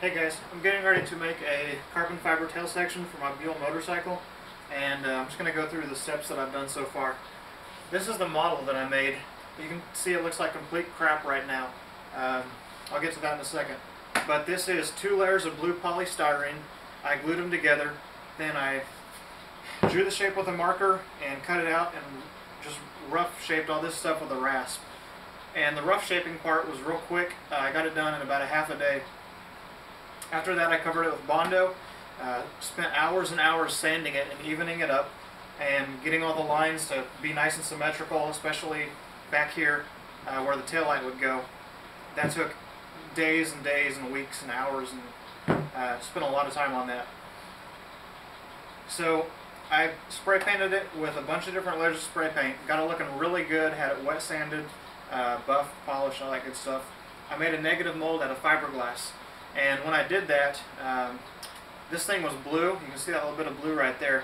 Hey guys, I'm getting ready to make a carbon fiber tail section for my Buell motorcycle, and I'm just going to go through the steps that I've done so far. This is the model that I made. You can see it looks like complete crap right now. I'll get to that in a second. But this is 2 layers of blue polystyrene. I glued them together, then I drew the shape with a marker and cut it out and just rough shaped all this stuff with a rasp. And the rough shaping part was real quick. I got it done in about a half a day. After that I covered it with Bondo, spent hours and hours sanding it and evening it up and getting all the lines to be nice and symmetrical, especially back here where the tail light would go. That took days and days and weeks and hours, and spent a lot of time on that. So I spray painted it with a bunch of different layers of spray paint, got it looking really good, had it wet sanded, buff, polished, all that good stuff. I made a negative mold out of fiberglass. And when I did that, this thing was blue. You can see that little bit of blue right there.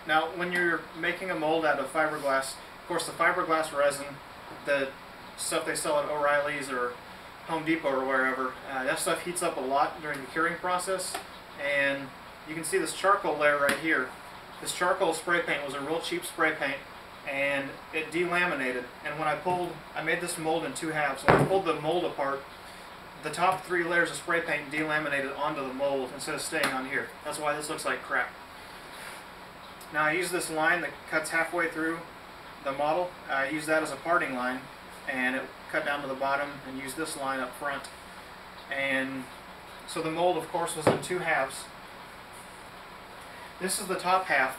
Now, when you're making a mold out of fiberglass, of course the fiberglass resin, the stuff they sell at O'Reilly's or Home Depot or wherever, that stuff heats up a lot during the curing process. And you can see this charcoal layer right here. This charcoal spray paint was a real cheap spray paint, and it delaminated. And when I made this mold in 2 halves. When I pulled the mold apart, the top 3 layers of spray paint delaminated onto the mold instead of staying on here. That's why this looks like crap. Now I use this line that cuts halfway through the model. I use that as a parting line, and it cut down to the bottom, and used this line up front. And so the mold, of course, was in 2 halves. This is the top half.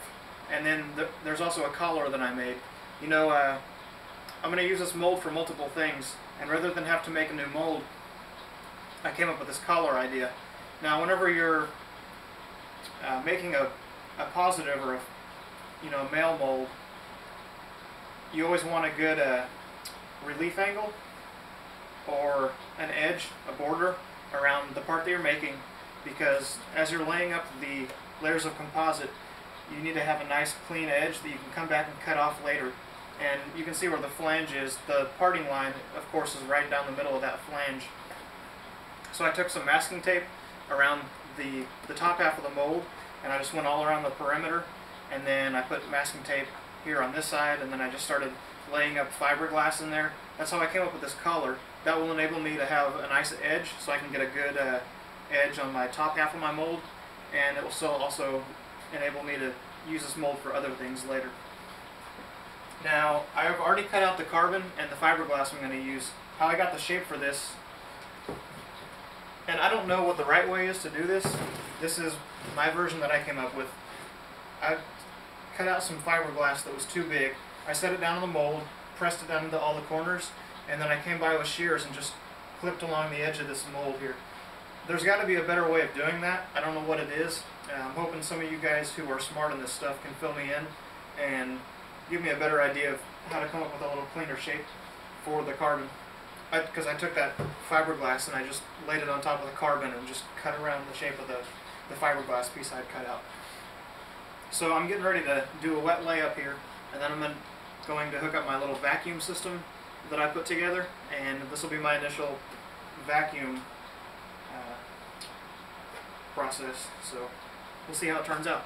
And then there's also a collar that I made. You know, I'm going to use this mold for multiple things, and rather than have to make a new mold, I came up with this collar idea. Now, whenever you're making a positive or a male mold, you always want a good relief angle or an edge, a border around the part that you're making, because as you're laying up the layers of composite, you need to have a nice clean edge that you can come back and cut off later. And you can see where the flange is. The parting line, of course, is right down the middle of that flange. So I took some masking tape around the top half of the mold, and I just went all around the perimeter, and then I put masking tape here on this side, and then I just started laying up fiberglass in there. That's how I came up with this collar. That will enable me to have a nice edge, so I can get a good edge on my top half of my mold, and it will still also enable me to use this mold for other things later. Now, I have already cut out the carbon and the fiberglass I'm going to use. How I got the shape for this, and I don't know what the right way is to do this. This is my version that I came up with. I cut out some fiberglass that was too big. I set it down in the mold, pressed it down into all the corners, and then I came by with shears and just clipped along the edge of this mold here. There's got to be a better way of doing that. I don't know what it is. I'm hoping some of you guys who are smart on this stuff can fill me in and give me a better idea of how to come up with a little cleaner shape for the carbon. Because I took that fiberglass and I just laid it on top of the carbon and just cut around the shape of the fiberglass piece I'd cut out. So I'm getting ready to do a wet layup here, and then I'm going to hook up my little vacuum system that I put together, and this will be my initial vacuum process. So we'll see how it turns out.